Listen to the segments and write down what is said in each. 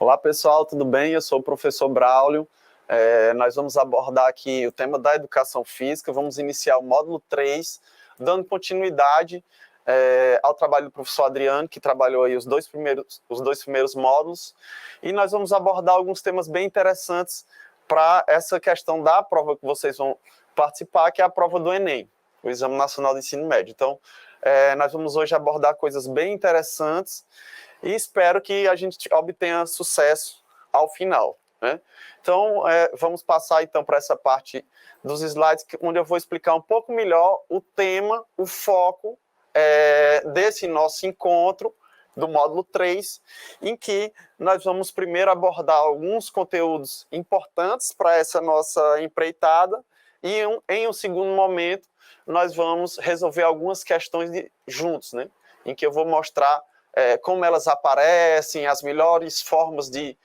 Olá pessoal, tudo bem? Eu sou o professor Braulio. Nós vamos abordar aqui o tema da educação física, vamos iniciar o módulo 3, dando continuidade ao trabalho do professor Adriano, que trabalhou aí os dois primeiros módulos, e nós vamos abordar alguns temas bem interessantes para essa questão da prova que vocês vão participar, que é a prova do Enem, o Exame Nacional de Ensino Médio. Então, nós vamos hoje abordar coisas bem interessantes e espero que a gente obtenha sucesso ao final, né? Então, vamos passar então para essa parte dos slides, onde eu vou explicar um pouco melhor o tema, o foco desse nosso encontro do módulo 3, em que nós vamos primeiro abordar alguns conteúdos importantes para essa nossa empreitada e em um segundo momento nós vamos resolver algumas questões juntos, né? Em que eu vou mostrar como elas aparecem, as melhores formas de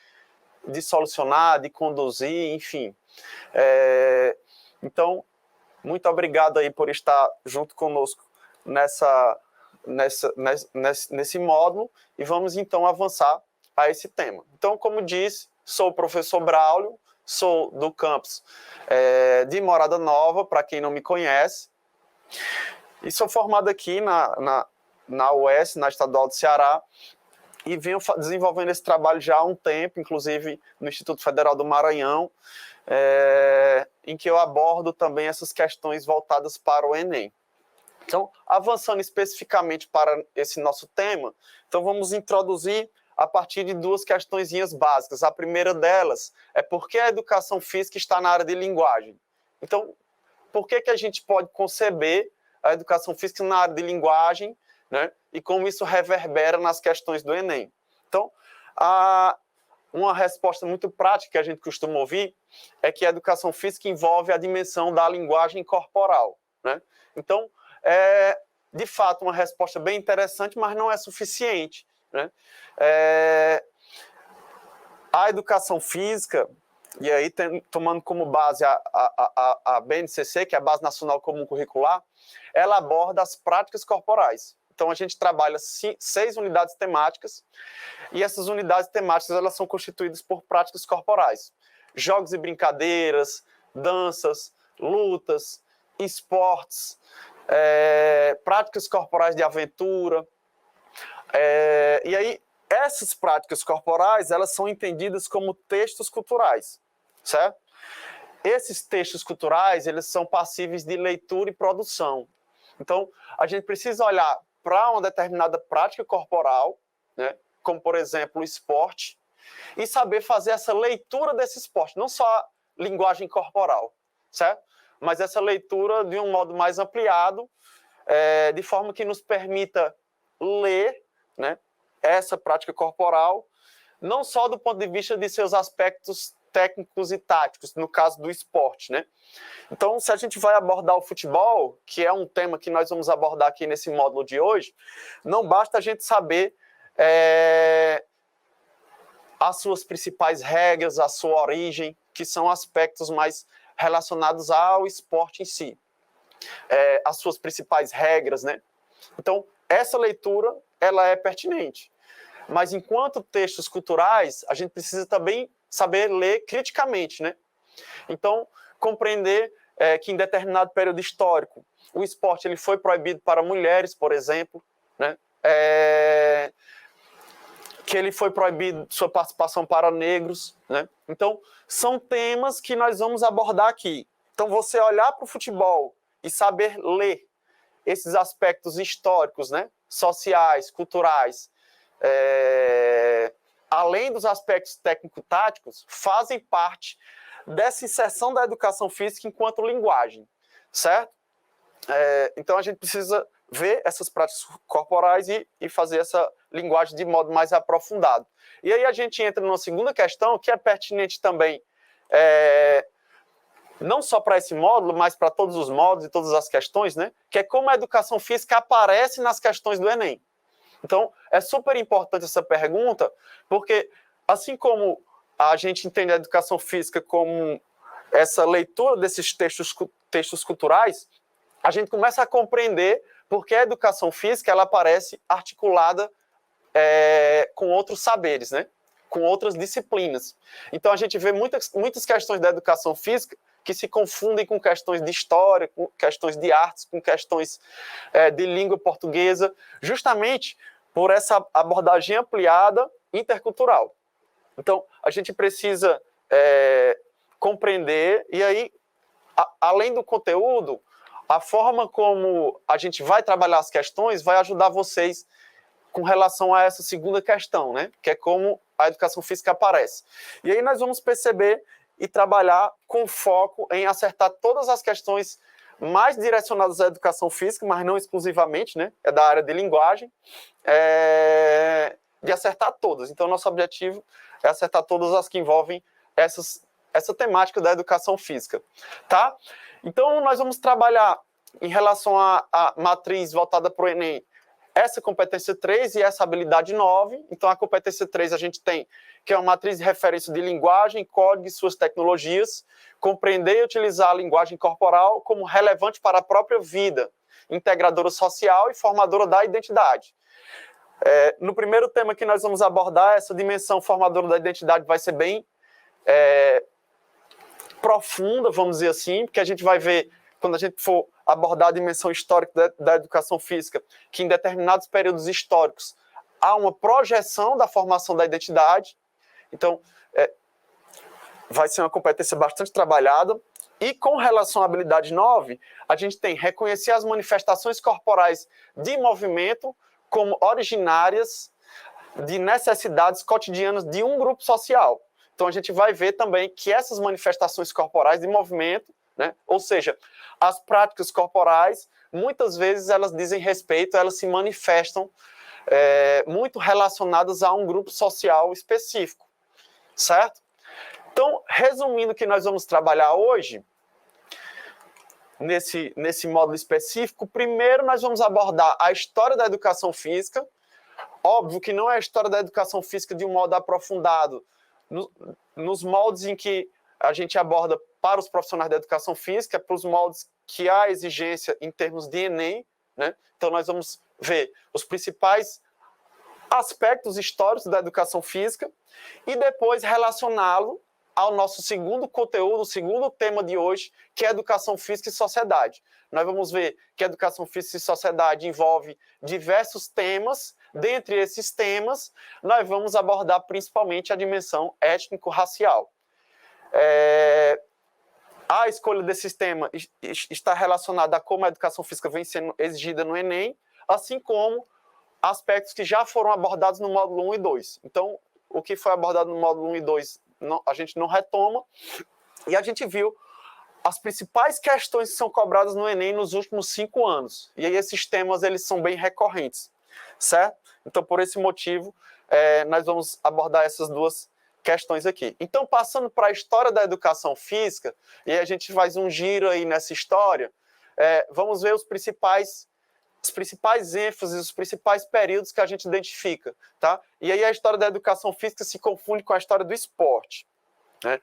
solucionar, de conduzir, enfim. Então, muito obrigado aí por estar junto conosco nesse módulo e vamos então avançar a esse tema. Então, como disse, sou o professor Braulio, sou do campus de Morada Nova, para quem não me conhece, e sou formado aqui na UES, na Estadual do Ceará, e venho desenvolvendo esse trabalho já há um tempo, inclusive no Instituto Federal do Maranhão, em que eu abordo também essas questões voltadas para o Enem. Então, avançando especificamente para esse nosso tema, então vamos introduzir a partir de duas questõezinhas básicas. A primeira delas é por que a educação física está na área de linguagem. Então, por que a gente pode conceber a educação física na área de linguagem, né? E como isso reverbera nas questões do Enem. Então, uma resposta muito prática que a gente costuma ouvir é que a educação física envolve a dimensão da linguagem corporal, né? Então, de fato, uma resposta bem interessante, mas não é suficiente, né? A educação física, e aí tomando como base a BNCC, que é a Base Nacional Comum Curricular, ela aborda as práticas corporais. Então, a gente trabalha 6 unidades temáticas, e essas unidades temáticas elas são constituídas por práticas corporais. Jogos e brincadeiras, danças, lutas, esportes, práticas corporais de aventura. E aí, essas práticas corporais, elas são entendidas como textos culturais, certo? Esses textos culturais, eles são passíveis de leitura e produção. Então, a gente precisa olhar para uma determinada prática corporal, né, como, por exemplo, o esporte, e saber fazer essa leitura desse esporte, não só a linguagem corporal, certo? Mas essa leitura de um modo mais ampliado, de forma que nos permita ler, né, essa prática corporal, não só do ponto de vista de seus aspectos técnicos e táticos, no caso do esporte, né? Então, se a gente vai abordar o futebol, que é um tema que nós vamos abordar aqui nesse módulo de hoje, não basta a gente saber as suas principais regras, a sua origem, que são aspectos mais relacionados ao esporte em si. As suas principais regras, né? Então, essa leitura, ela é pertinente. Mas, enquanto textos culturais, a gente precisa também saber ler criticamente, né? Então, compreender que em determinado período histórico, o esporte ele foi proibido para mulheres, por exemplo, né? Que ele foi proibido sua participação para negros, né? Então, são temas que nós vamos abordar aqui. Então, você olhar para o futebol e saber ler esses aspectos históricos, né? Sociais, culturais, além dos aspectos técnico-táticos, fazem parte dessa inserção da educação física enquanto linguagem, certo? Então, a gente precisa ver essas práticas corporais e fazer essa linguagem de modo mais aprofundado. E aí a gente entra numa segunda questão que é pertinente também, não só para esse módulo, mas para todos os módulos e todas as questões, né? Que é como a educação física aparece nas questões do Enem. Então, é super importante essa pergunta, porque assim como a gente entende a educação física como essa leitura desses textos culturais, a gente começa a compreender por que a educação física ela aparece articulada com outros saberes, né? com outras disciplinas. Então, a gente vê muitas questões da educação física que se confundem com questões de história, com questões de artes, com questões de língua portuguesa, justamente por essa abordagem ampliada intercultural. Então, a gente precisa compreender, e aí, além do conteúdo, a forma como a gente vai trabalhar as questões vai ajudar vocês com relação a essa segunda questão, né? Que é como a educação física aparece. E aí nós vamos perceber e trabalhar com foco em acertar todas as questões mais direcionadas à educação física, mas não exclusivamente, né? É da área de linguagem, de acertar todas. Então, nosso objetivo é acertar todas as que envolvem essa temática da educação física, tá? Então, nós vamos trabalhar em relação à matriz voltada para o Enem, essa competência 3 e essa habilidade 9. Então, a competência 3 a gente tem, que é uma matriz de referência de linguagem, código e suas tecnologias, compreender e utilizar a linguagem corporal como relevante para a própria vida, integradora social e formadora da identidade. No primeiro tema que nós vamos abordar, essa dimensão formadora da identidade vai ser bem profunda, vamos dizer assim, porque a gente vai ver, quando a gente for abordar a dimensão histórica da educação física, que em determinados períodos históricos há uma projeção da formação da identidade. Então, vai ser uma competência bastante trabalhada. E com relação à habilidade 9, a gente tem reconhecer as manifestações corporais de movimento como originárias de necessidades cotidianas de um grupo social. Então, a gente vai ver também que essas manifestações corporais de movimento, né, ou seja, as práticas corporais, muitas vezes elas dizem respeito, elas se manifestam muito relacionadas a um grupo social específico, certo? Então, resumindo o que nós vamos trabalhar hoje, nesse módulo específico, primeiro nós vamos abordar a história da educação física. Óbvio que não é a história da educação física de um modo aprofundado, nos moldes em que a gente aborda para os profissionais da educação física, para os moldes que há exigência em termos de Enem, né? Então, nós vamos ver os principais aspectos históricos da educação física e depois relacioná-lo ao nosso segundo conteúdo, o segundo tema de hoje, que é educação física e sociedade. Nós vamos ver que a educação física e sociedade envolve diversos temas. Dentre esses temas, nós vamos abordar principalmente a dimensão étnico-racial. A escolha desses temas está relacionada a como a educação física vem sendo exigida no Enem, assim como aspectos que já foram abordados no módulo 1 e 2. Então, o que foi abordado no módulo 1 e 2, a gente não retoma, e a gente viu as principais questões que são cobradas no Enem nos últimos 5 anos. E aí esses temas eles são bem recorrentes, certo? Então, por esse motivo, nós vamos abordar essas duas questões aqui. Então, passando para a história da educação física, e a gente faz um giro aí nessa história, vamos ver os principais ênfases, os principais períodos que a gente identifica, tá? E aí a história da educação física se confunde com a história do esporte, né?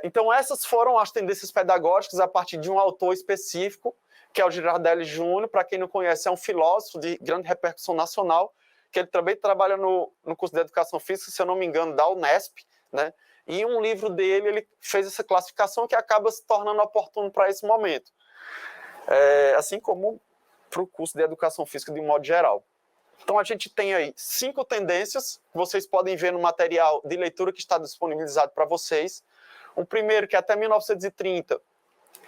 Então, essas foram as tendências pedagógicas a partir de um autor específico, que é o Girardelli Júnior. Para quem não conhece, é um filósofo de grande repercussão nacional, que ele também trabalha no curso de Educação Física, se eu não me engano, da Unesp, né? E um livro dele, ele fez essa classificação que acaba se tornando oportuno para esse momento. Assim como para o curso de Educação Física de um modo geral. Então, a gente tem aí 5 tendências, que vocês podem ver no material de leitura que está disponibilizado para vocês. O primeiro, que é até 1930,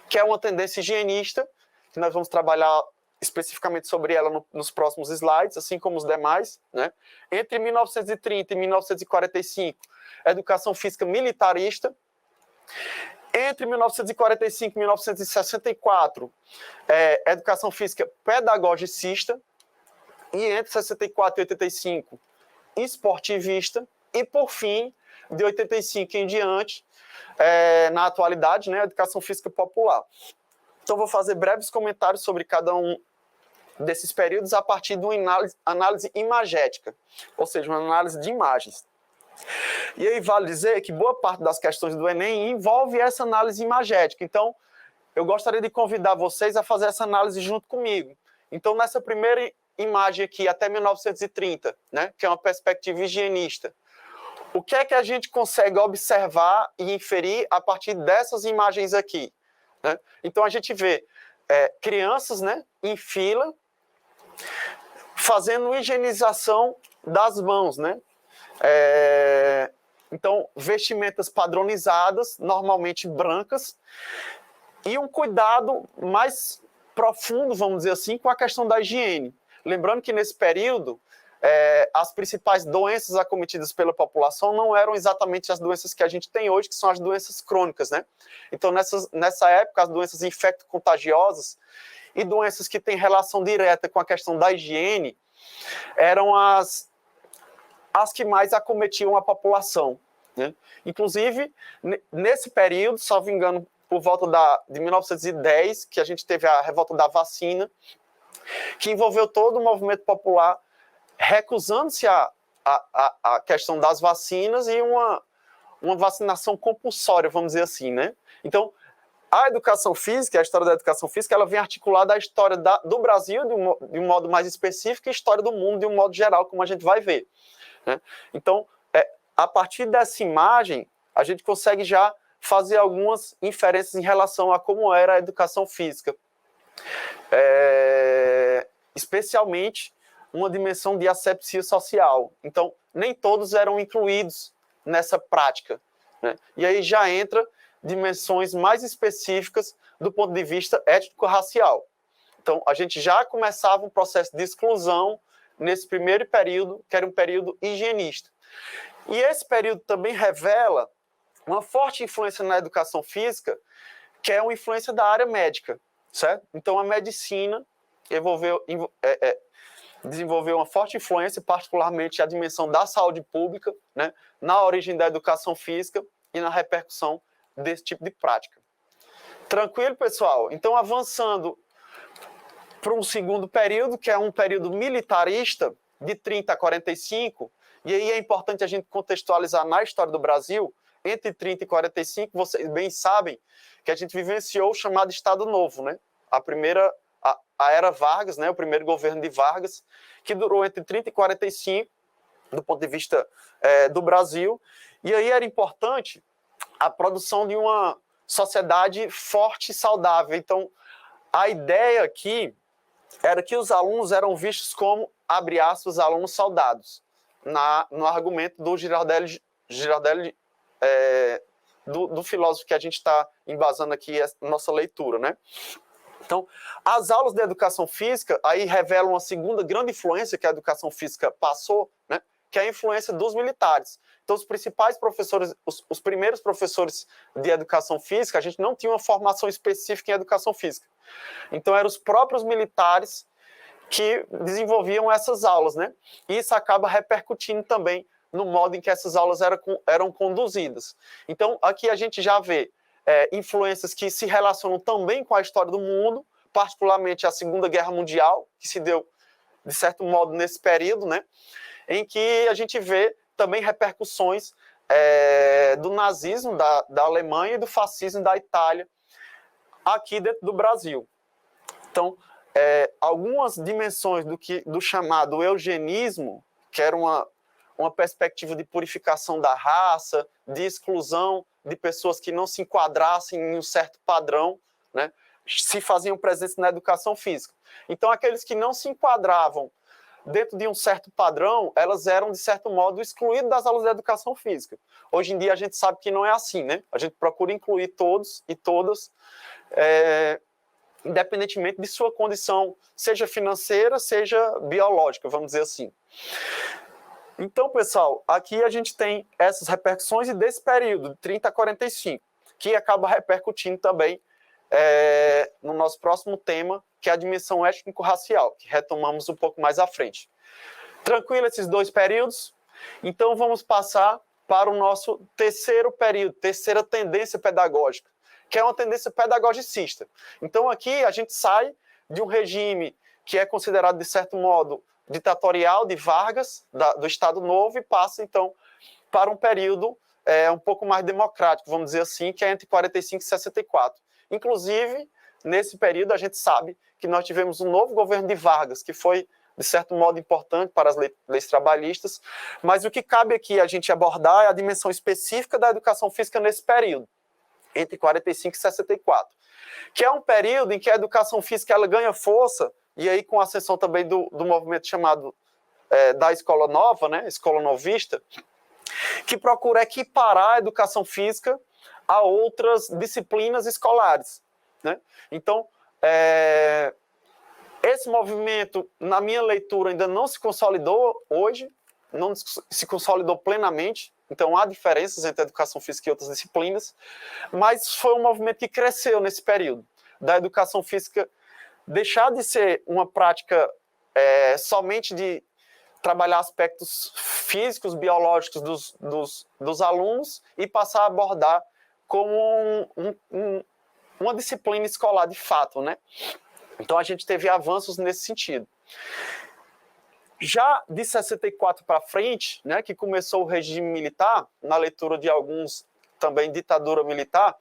que é uma tendência higienista, que nós vamos trabalhar especificamente sobre ela nos próximos slides, assim como os demais, né? Entre 1930 e 1945, educação física militarista. Entre 1945 e 1964, educação física pedagogicista. E entre 64 e 85, esportivista. E, por fim, de 85 em diante, na atualidade, né, educação física popular. Então, vou fazer breves comentários sobre cada um desses períodos a partir de uma análise imagética, ou seja, uma análise de imagens. E aí vale dizer que boa parte das questões do Enem envolve essa análise imagética. Então, eu gostaria de convidar vocês a fazer essa análise junto comigo. Então, nessa primeira imagem aqui, até 1930, né, que é uma perspectiva higienista, O que é que a gente consegue observar e inferir a partir dessas imagens aqui? Né? Então, a gente vê crianças, né, em fila, fazendo higienização das mãos, né? Então, vestimentas padronizadas, normalmente brancas, e um cuidado mais profundo, vamos dizer assim, com a questão da higiene. Lembrando que nesse período, as principais doenças acometidas pela população não eram exatamente as doenças que a gente tem hoje, que são as doenças crônicas, né? Então, nessa época, as doenças infecto-contagiosas e doenças que têm relação direta com a questão da higiene eram as que mais acometiam a população, né? Inclusive, nesse período, salvo engano, por volta de 1910, que a gente teve a revolta da vacina, que envolveu todo o movimento popular recusando-se a questão das vacinas e uma vacinação compulsória, vamos dizer assim, né? Então, a educação física, a história da educação física, ela vem articulada à história do Brasil de um modo mais específico e a história do mundo de um modo geral, como a gente vai ver, né? Então, a partir dessa imagem, a gente consegue já fazer algumas inferências em relação a como era a educação física. Especialmente uma dimensão de asepsia social. Então, nem todos eram incluídos nessa prática, né? E aí já entra dimensões mais específicas do ponto de vista étnico-racial. Então, a gente já começava um processo de exclusão nesse primeiro período, que era um período higienista. E esse período também revela uma forte influência na educação física, que é uma influência da área médica, certo? Então, a medicina desenvolveu uma forte influência, particularmente a dimensão da saúde pública, né, na origem da educação física e na repercussão desse tipo de prática. Tranquilo, pessoal? Então, avançando para um segundo período, que é um período militarista, de 30 a 45, e aí é importante a gente contextualizar na história do Brasil, entre 30 e 45, vocês bem sabem que a gente vivenciou o chamado Estado Novo, né? A era Vargas, né? O primeiro governo de Vargas, que durou entre 30 e 45, do ponto de vista do Brasil, e aí era importante a produção de uma sociedade forte e saudável. Então, a ideia aqui era que os alunos eram vistos como, abre aspas, alunos saudados, no argumento do Girardelli, do filósofo que a gente está embasando aqui a nossa leitura, né? Então, as aulas de educação física aí revelam uma segunda grande influência que a educação física passou, né? Que é a influência dos militares. Então, os principais professores, os primeiros professores de educação física, a gente não tinha uma formação específica em educação física. Então, eram os próprios militares que desenvolviam essas aulas, né? E isso acaba repercutindo também no modo em que essas aulas eram conduzidas. Então, aqui a gente já vê influências que se relacionam também com a história do mundo, particularmente a Segunda Guerra Mundial, que se deu, de certo modo, nesse período, né? Em que a gente vê também repercussões do nazismo da Alemanha e do fascismo da Itália aqui dentro do Brasil. Então, algumas dimensões do chamado eugenismo, que era uma perspectiva de purificação da raça, de exclusão de pessoas que não se enquadrassem em um certo padrão, né, se faziam presentes na educação física. Então, aqueles que não se enquadravam dentro de um certo padrão, elas eram, de certo modo, excluídas das aulas de educação física. Hoje em dia, a gente sabe que não é assim, né? A gente procura incluir todos e todas, independentemente de sua condição, seja financeira, seja biológica, vamos dizer assim. Então, pessoal, aqui a gente tem essas repercussões e desse período, de 30 a 45, que acaba repercutindo também no nosso próximo tema, que é a dimensão étnico-racial, que retomamos um pouco mais à frente. Tranquilo esses dois períodos? Então, vamos passar para o nosso terceiro período, terceira tendência pedagógica, que é uma tendência pedagogicista. Então, aqui a gente sai de um regime que é considerado, de certo modo, ditatorial de Vargas, do Estado Novo, e passa, então, para um período um pouco mais democrático, vamos dizer assim, que é entre 45 e 64. Inclusive, nesse período, a gente sabe que nós tivemos um novo governo de Vargas, que foi de certo modo importante para as leis trabalhistas, mas o que cabe aqui a gente abordar é a dimensão específica da educação física nesse período, entre 45 e 64, que é um período em que a educação física ela ganha força, e aí com a ascensão também do movimento chamado da escola nova, né, escola novista, que procura equiparar a educação física a outras disciplinas escolares, né? Então, esse movimento, na minha leitura, ainda não se consolidou hoje, não se consolidou plenamente, então há diferenças entre a educação física e outras disciplinas, mas foi um movimento que cresceu nesse período, da educação física deixar de ser uma prática somente de trabalhar aspectos físicos, biológicos dos alunos e passar a abordar como uma disciplina escolar de fato, né? Então a gente teve avanços nesse sentido. Já de 64 para frente, né, que começou o regime militar, na leitura de alguns também ditadura militar,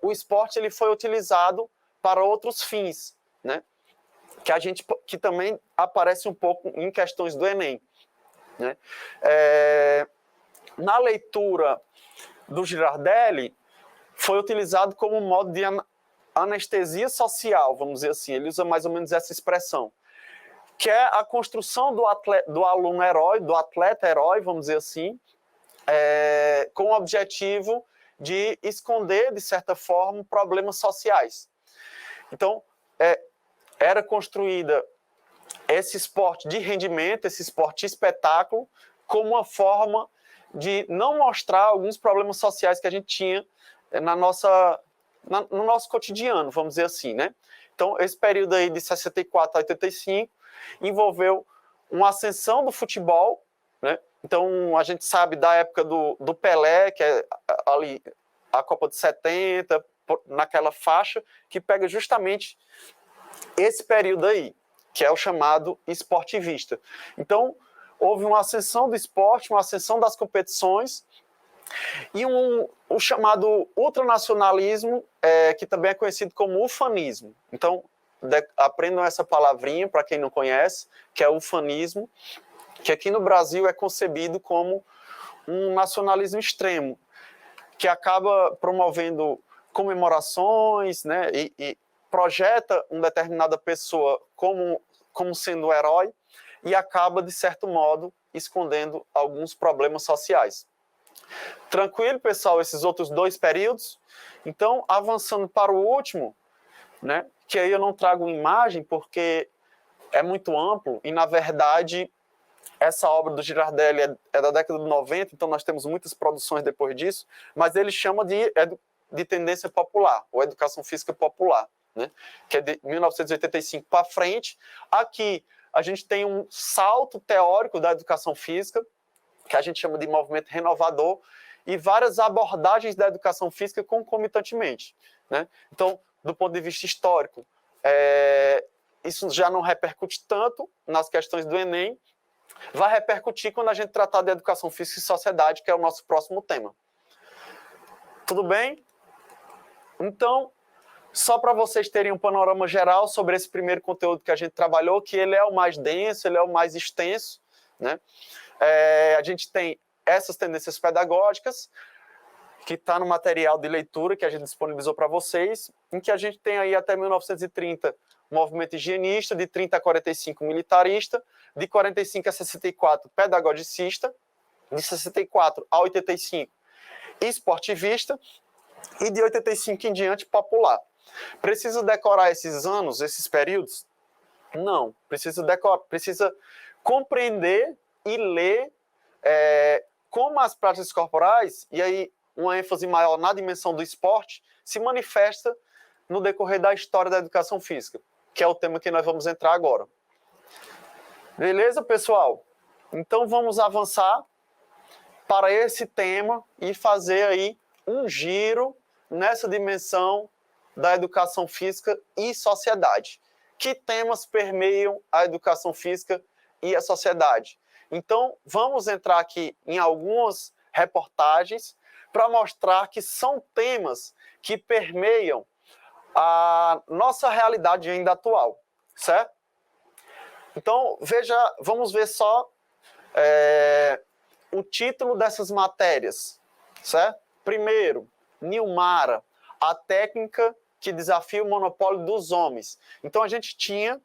o esporte ele foi utilizado para outros fins, né? Que também aparece um pouco em questões do Enem, né? Na leitura do Girardelli, foi utilizado como um modo de anestesia social, vamos dizer assim, ele usa mais ou menos essa expressão, que é a construção do aluno herói, do atleta herói, vamos dizer assim, com o objetivo de esconder, de certa forma, problemas sociais. Então, era construída esse esporte de rendimento, esse esporte espetáculo, como uma forma de não mostrar alguns problemas sociais que a gente tinha no nosso cotidiano, vamos dizer assim, né? Então, esse período aí de 64 a 85 envolveu uma ascensão do futebol, né? Então, a gente sabe da época do Pelé, que é ali a Copa de 70, naquela faixa, que pega justamente esse período aí, que é o chamado esportivista. Então, houve uma ascensão do esporte, uma ascensão das competições e o chamado ultranacionalismo, que também é conhecido como ufanismo. Então, aprendam essa palavrinha, para quem não conhece, que é ufanismo, que aqui no Brasil é concebido como um nacionalismo extremo, que acaba promovendo comemorações, né, e projeta uma determinada pessoa como sendo um herói e acaba, de certo modo, escondendo alguns problemas sociais. Tranquilo, pessoal, esses outros dois períodos? Então, avançando para o último, né, que aí eu não trago imagem porque é muito amplo e, na verdade, essa obra do Girardelli é da década de 90, então nós temos muitas produções depois disso, mas ele chama de tendência popular, ou educação física popular, né, que é de 1985 para frente. Aqui a gente tem um salto teórico da educação física, que a gente chama de movimento renovador, e várias abordagens da educação física concomitantemente, né? Então, do ponto de vista histórico, isso já não repercute tanto nas questões do Enem, vai repercutir quando a gente tratar de educação física e sociedade, que é o nosso próximo tema. Tudo bem? Então, só para vocês terem um panorama geral sobre esse primeiro conteúdo que a gente trabalhou, que ele é o mais denso, ele é o mais extenso, né? A gente tem essas tendências pedagógicas, que está no material de leitura que a gente disponibilizou para vocês, em que a gente tem aí até 1930 movimento higienista, de 30 a 45 militarista, de 45 a 64 pedagogicista, de 64 a 85 esportivista e de 85 em diante popular. Precisa decorar esses anos, esses períodos? Não, precisa compreender e ler como as práticas corporais, e aí uma ênfase maior na dimensão do esporte, se manifesta no decorrer da história da educação física, que é o tema que nós vamos entrar agora. Beleza, pessoal? Então vamos avançar para esse tema e fazer aí um giro nessa dimensão da educação física e sociedade. Que temas permeiam a educação física e a sociedade? Então, vamos entrar aqui em algumas reportagens para mostrar que são temas que permeiam a nossa realidade ainda atual, certo? Então, vamos ver só o título dessas matérias, certo? Primeiro, Nilmara, a técnica que desafia o monopólio dos homens. Então, a gente tinha...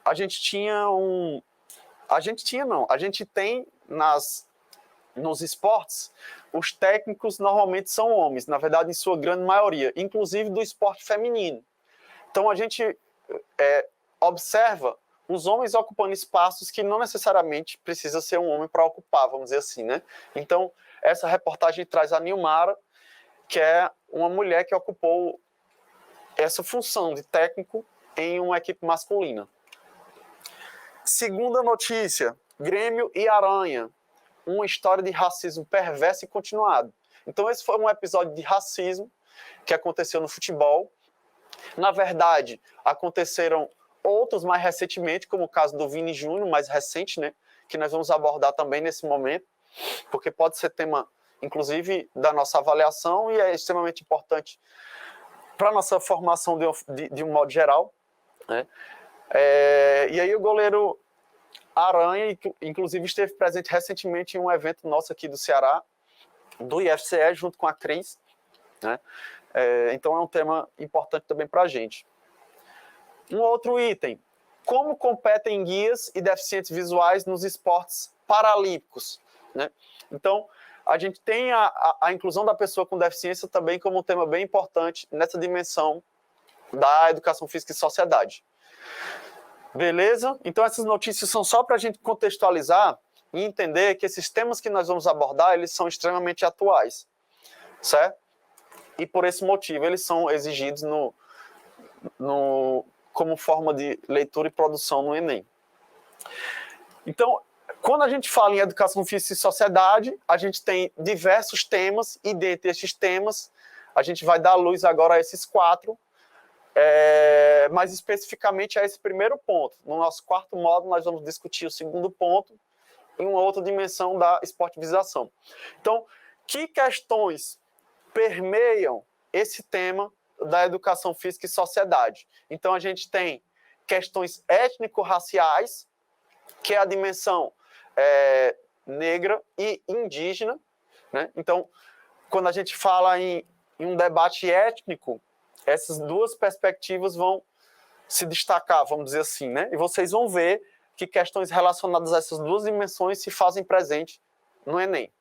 A gente tem nos esportes, os técnicos normalmente são homens, na verdade, em sua grande maioria, inclusive do esporte feminino. Então, a gente observa os homens ocupando espaços que não necessariamente precisa ser um homem para ocupar, vamos dizer assim, né? Então, essa reportagem traz a Nilmara, que é uma mulher que ocupou essa função de técnico em uma equipe masculina. Segunda notícia, Grêmio e Aranha, uma história de racismo perverso e continuado. Então, esse foi um episódio de racismo que aconteceu no futebol. Na verdade, aconteceram outros mais recentemente, como o caso do Vini Júnior, mais recente, né? Que nós vamos abordar também nesse momento, porque pode ser tema, inclusive, da nossa avaliação e é extremamente importante para a nossa formação de um modo geral, né? E aí o goleiro Aranha, inclusive, esteve presente recentemente em um evento nosso aqui do Ceará, do IFCE, junto com a Cris, né? Então é um tema importante também para a gente. Um outro item, como competem guias e deficientes visuais nos esportes paralímpicos, né? Então, a gente tem a inclusão da pessoa com deficiência também como um tema bem importante nessa dimensão da educação física e sociedade. Beleza? Então, essas notícias são só para a gente contextualizar e entender que esses temas que nós vamos abordar, eles são extremamente atuais, certo? E por esse motivo, eles são exigidos como forma de leitura e produção no Enem. Então, quando a gente fala em educação física e sociedade, a gente tem diversos temas, e dentre esses temas, a gente vai dar luz agora a esses 4, mais especificamente a esse primeiro ponto. No nosso quarto módulo, nós vamos discutir o segundo ponto em uma outra dimensão da esportivização. Então, que questões permeiam esse tema da educação física e sociedade? Então, a gente tem questões étnico-raciais, que é a dimensão negra e indígena, né? Então, quando a gente fala em um debate étnico, essas duas perspectivas vão se destacar, vamos dizer assim, né? E vocês vão ver que questões relacionadas a essas duas dimensões se fazem presente no Enem.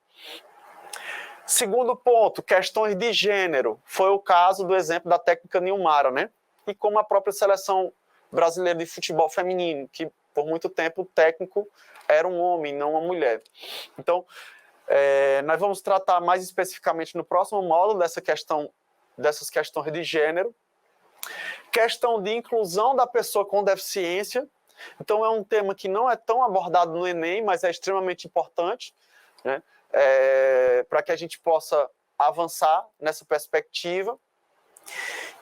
Segundo ponto, questões de gênero. Foi o caso do exemplo da técnica Nilmara, né? E como a própria seleção brasileira de futebol feminino, que por muito tempo o técnico era um homem, não uma mulher. Então, nós vamos tratar mais especificamente no próximo módulo dessas questões de gênero. Questão de inclusão da pessoa com deficiência. Então, é um tema que não é tão abordado no Enem, mas é extremamente importante, né? Para que a gente possa avançar nessa perspectiva.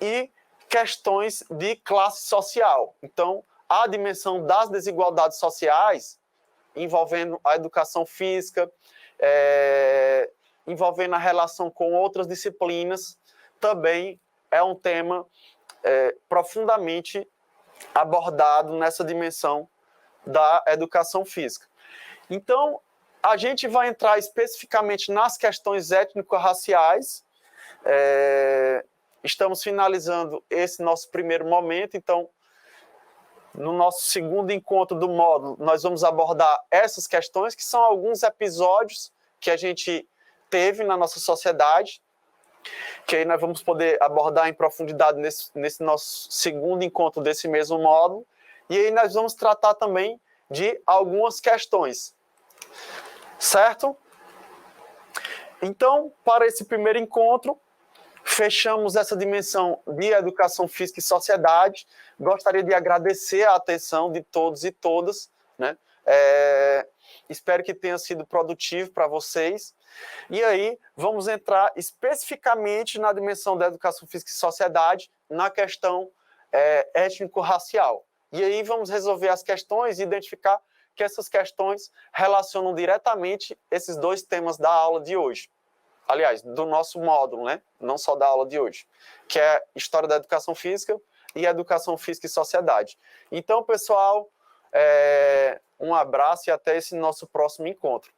E questões de classe social. Então, a dimensão das desigualdades sociais, envolvendo a educação física, envolvendo a relação com outras disciplinas, também é um tema profundamente abordado nessa dimensão da educação física. Então, a gente vai entrar especificamente nas questões étnico-raciais. Estamos finalizando esse nosso primeiro momento, então, no nosso segundo encontro do módulo, nós vamos abordar essas questões, que são alguns episódios que a gente teve na nossa sociedade, que aí nós vamos poder abordar em profundidade nesse nosso segundo encontro desse mesmo módulo, e aí nós vamos tratar também de algumas questões, certo? Então, para esse primeiro encontro, fechamos essa dimensão de educação física e sociedade. Gostaria de agradecer a atenção de todos e todas, né? Espero que tenha sido produtivo para vocês. E aí, vamos entrar especificamente na dimensão da educação física e sociedade, na questão étnico-racial. E aí, vamos resolver as questões e identificar que essas questões relacionam diretamente esses dois temas da aula de hoje. Aliás, do nosso módulo, né? Não só da aula de hoje, que é História da Educação Física e Educação Física e Sociedade. Então, pessoal, um abraço e até esse nosso próximo encontro.